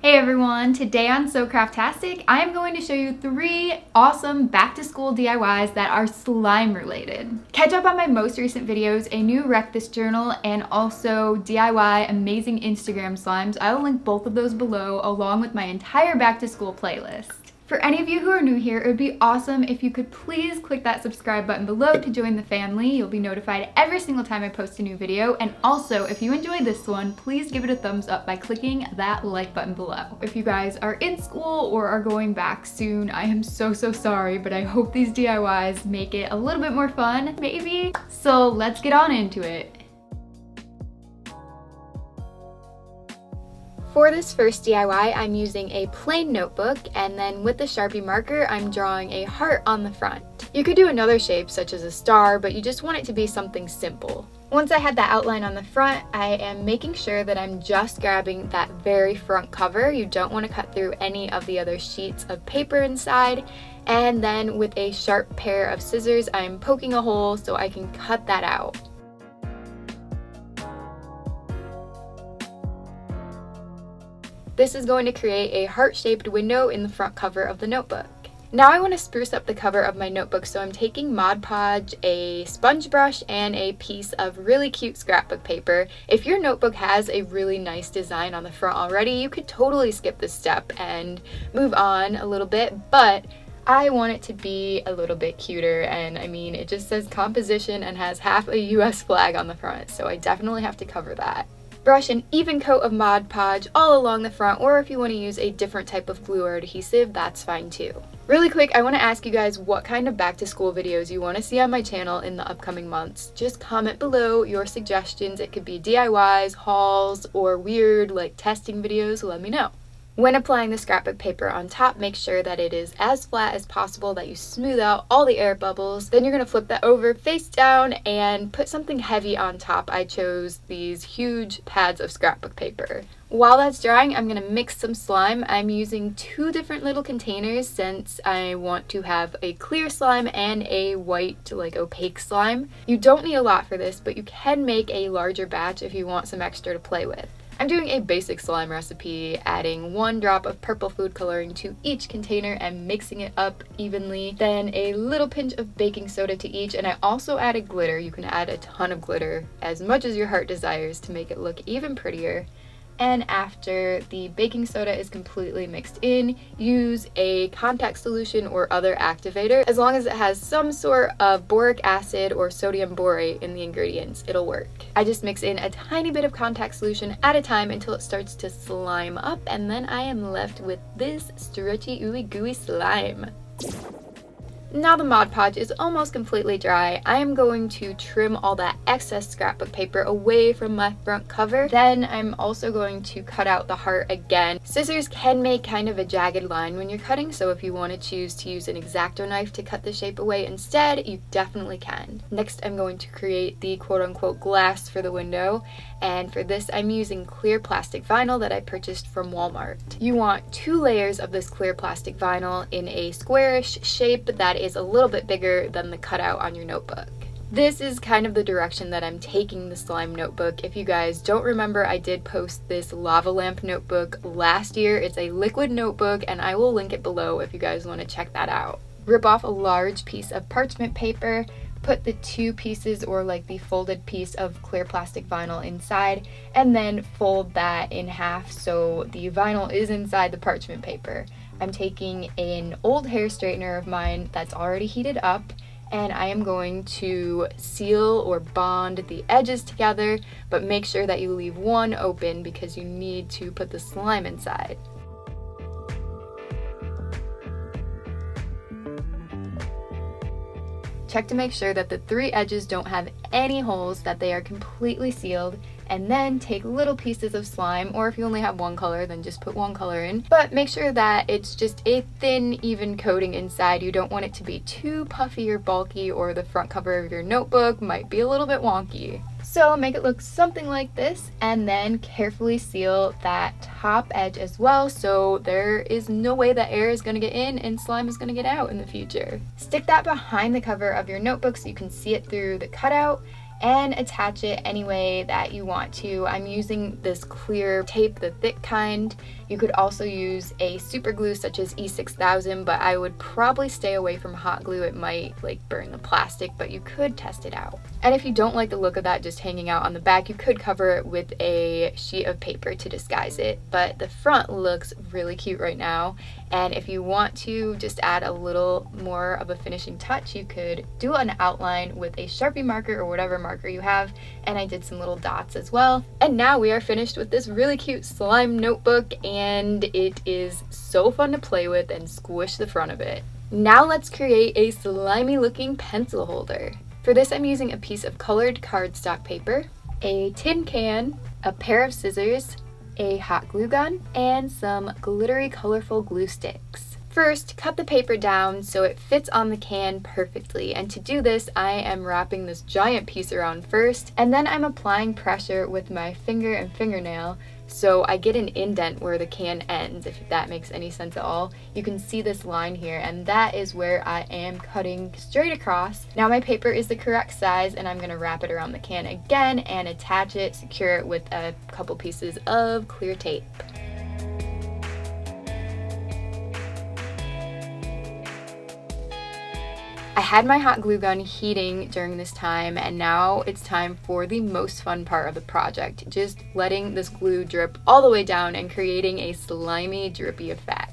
Hey everyone, today on SoCraftastic, I am going to show you 3 awesome back-to-school DIYs that are slime related. Catch up on my most recent videos, a new Wreck This journal, and also DIY amazing Instagram slimes. I will link both of those below along with my entire back-to-school playlist. For any of you who are new here, it would be awesome if you could please click that subscribe button below to join the family. You'll be notified every single time I post a new video. And also, if you enjoyed this one, please give it a thumbs up by clicking that like button below. If you guys are in school or are going back soon, I am so sorry, but I hope these DIYs make it a little bit more fun, maybe? So let's get on into it. For this first DIY, I'm using a plain notebook, and then with the Sharpie marker, I'm drawing a heart on the front. You could do another shape, such as a star, but you just want it to be something simple. Once I had that outline on the front, I am making sure that I'm just grabbing that very front cover. You don't want to cut through any of the other sheets of paper inside. And then with a sharp pair of scissors, I'm poking a hole so I can cut that out. This is going to create a heart-shaped window in the front cover of the notebook. Now I want to spruce up the cover of my notebook, so I'm taking Mod Podge, a sponge brush, and a piece of really cute scrapbook paper. If your notebook has a really nice design on the front already, you could totally skip this step and move on a little bit, but I want it to be a little bit cuter, and I mean, it just says composition and has half a US flag on the front, so I definitely have to cover that. Brush an even coat of Mod Podge all along the front, or if you want to use a different type of glue or adhesive, that's fine too. Really quick, I want to ask you guys what kind of back to school videos you want to see on my channel in the upcoming months. Just comment below your suggestions. It could be DIYs, hauls, or weird like testing videos. Let me know. When applying the scrapbook paper on top, make sure that it is as flat as possible, that you smooth out all the air bubbles. Then you're going to flip that over face down and put something heavy on top. I chose these huge pads of scrapbook paper. While that's drying, I'm going to mix some slime. I'm using 2 different little containers since I want to have a clear slime and a white, like opaque slime. You don't need a lot for this, but you can make a larger batch if you want some extra to play with. I'm doing a basic slime recipe, adding 1 drop of purple food coloring to each container and mixing it up evenly. Then a little pinch of baking soda to each, and I also added glitter. You can add a ton of glitter, as much as your heart desires, to make it look even prettier. And after the baking soda is completely mixed in, use a contact solution or other activator. As long as it has some sort of boric acid or sodium borate in the ingredients, it'll work. I just mix in a tiny bit of contact solution at a time until it starts to slime up, and then I am left with this stretchy, ooey gooey slime. Now the Mod Podge is almost completely dry, I am going to trim all that excess scrapbook paper away from my front cover. Then I'm also going to cut out the heart again. Scissors can make kind of a jagged line when you're cutting, so if you want to choose to use an X-Acto knife to cut the shape away instead, you definitely can. Next, I'm going to create the quote-unquote glass for the window, and for this I'm using clear plastic vinyl that I purchased from Walmart. You want 2 layers of this clear plastic vinyl in a squarish shape that is a little bit bigger than the cutout on your notebook. This is kind of the direction that I'm taking the slime notebook. If you guys don't remember, I did post this lava lamp notebook last year. It's a liquid notebook, and I will link it below if you guys want to check that out. Rip off a large piece of parchment paper, put the 2 pieces or like the folded piece of clear plastic vinyl inside, and then fold that in half so the vinyl is inside the parchment paper. I'm taking an old hair straightener of mine that's already heated up, and I am going to seal or bond the edges together, but make sure that you leave one open because you need to put the slime inside. Check to make sure that the 3 edges don't have any holes, that they are completely sealed, and then take little pieces of slime, or if you only have 1 color, then just put 1 color in. But make sure that it's just a thin, even coating inside. You don't want it to be too puffy or bulky, or the front cover of your notebook might be a little bit wonky. So make it look something like this, and then carefully seal that top edge as well, so there is no way that air is going to get in and slime is going to get out in the future. Stick that behind the cover of your notebook so you can see it through the cutout, and attach it any way that you want to. I'm using this clear tape, the thick kind. You could also use a super glue such as E6000, but I would probably stay away from hot glue. It might like burn the plastic, but you could test it out. And if you don't like the look of that just hanging out on the back, you could cover it with a sheet of paper to disguise it, but the front looks really cute right now. And if you want to just add a little more of a finishing touch, you could do an outline with a Sharpie marker or whatever marker you have, and I did some little dots as well. And now we are finished with this really cute slime notebook, and it is so fun to play with and squish the front of it. Now let's create a slimy looking pencil holder. For this, I'm using a piece of colored cardstock paper, a tin can, a pair of scissors, a hot glue gun, and some glittery colorful glue sticks. First, cut the paper down so it fits on the can perfectly, and to do this I am wrapping this giant piece around first, and then I'm applying pressure with my finger and fingernail so I get an indent where the can ends, if that makes any sense at all. You can see this line here, and that is where I am cutting straight across. Now my paper is the correct size, and I'm going to wrap it around the can again and attach it, secure it with a couple pieces of clear tape. I had my hot glue gun heating during this time, and now it's time for the most fun part of the project, just letting this glue drip all the way down and creating a slimy, drippy effect.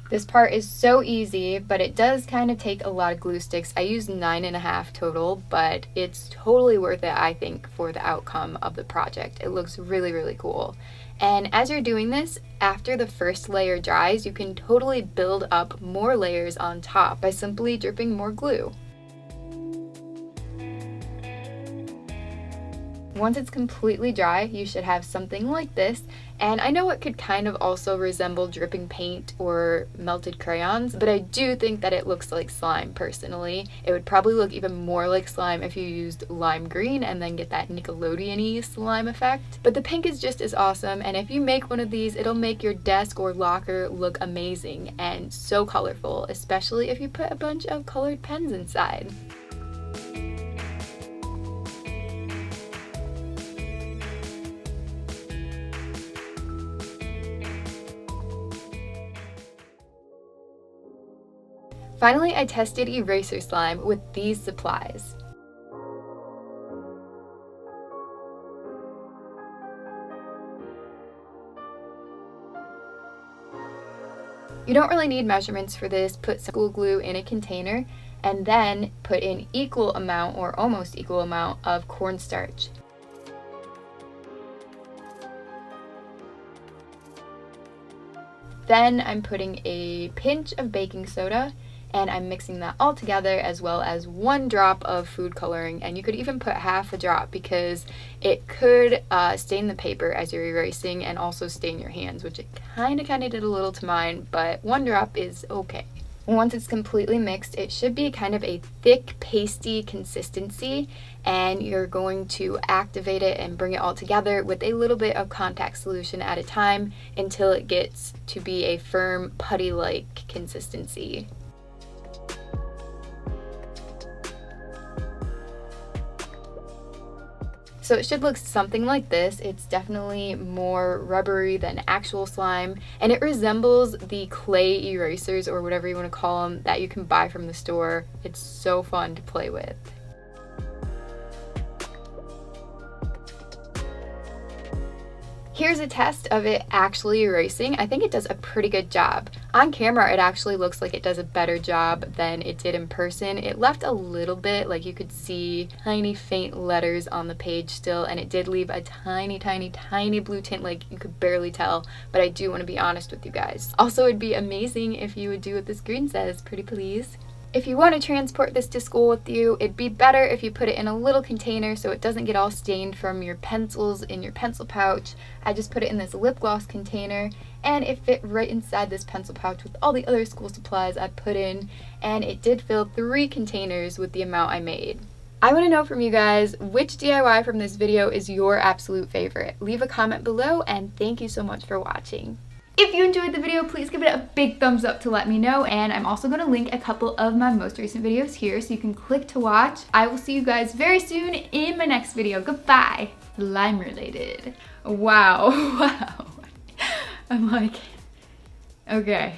This part is so easy, but it does kind of take a lot of glue sticks. I used 9.5 total, but it's totally worth it, I think, for the outcome of the project. It looks really, really cool. And as you're doing this, after the first layer dries, you can totally build up more layers on top by simply dripping more glue. Once it's completely dry, you should have something like this, and I know it could kind of also resemble dripping paint or melted crayons, but I do think that it looks like slime personally. It would probably look even more like slime if you used lime green and then get that Nickelodeon-y slime effect. But the pink is just as awesome, and if you make one of these, it'll make your desk or locker look amazing and so colorful, especially if you put a bunch of colored pens inside. Finally, I tested eraser slime with these supplies. You don't really need measurements for this. Put some school glue in a container and then put in equal amount or almost equal amount of cornstarch. Then I'm putting a pinch of baking soda, and I'm mixing that all together, as well as 1 drop of food coloring, and you could even put half a drop because it could stain the paper as you're erasing and also stain your hands, which it kind of did a little to mine, but 1 drop is okay. Once it's completely mixed, it should be kind of a thick, pasty consistency, and you're going to activate it and bring it all together with a little bit of contact solution at a time until it gets to be a firm, putty-like consistency. So it should look something like this. It's definitely more rubbery than actual slime, and it resembles the clay erasers or whatever you want to call them that you can buy from the store. It's so fun to play with. Here's a test of it actually erasing. I think it does a pretty good job. On camera, it actually looks like it does a better job than it did in person. It left a little bit, like you could see tiny faint letters on the page still, and it did leave a tiny blue tint, like you could barely tell, but I do want to be honest with you guys. Also, it'd be amazing if you would do what this green says, pretty please. If you want to transport this to school with you, it'd be better if you put it in a little container so it doesn't get all stained from your pencils in your pencil pouch. I just put it in this lip gloss container, and it fit right inside this pencil pouch with all the other school supplies I put in, and it did fill 3 containers with the amount I made. I want to know from you guys, which DIY from this video is your absolute favorite? Leave a comment below, and thank you so much for watching. If you enjoyed the video, please give it a big thumbs up to let me know, and I'm also going to link a couple of my most recent videos here so you can click to watch. I will see you guys very soon in my next video. Goodbye. Slime related. Wow. Wow. I'm like, okay.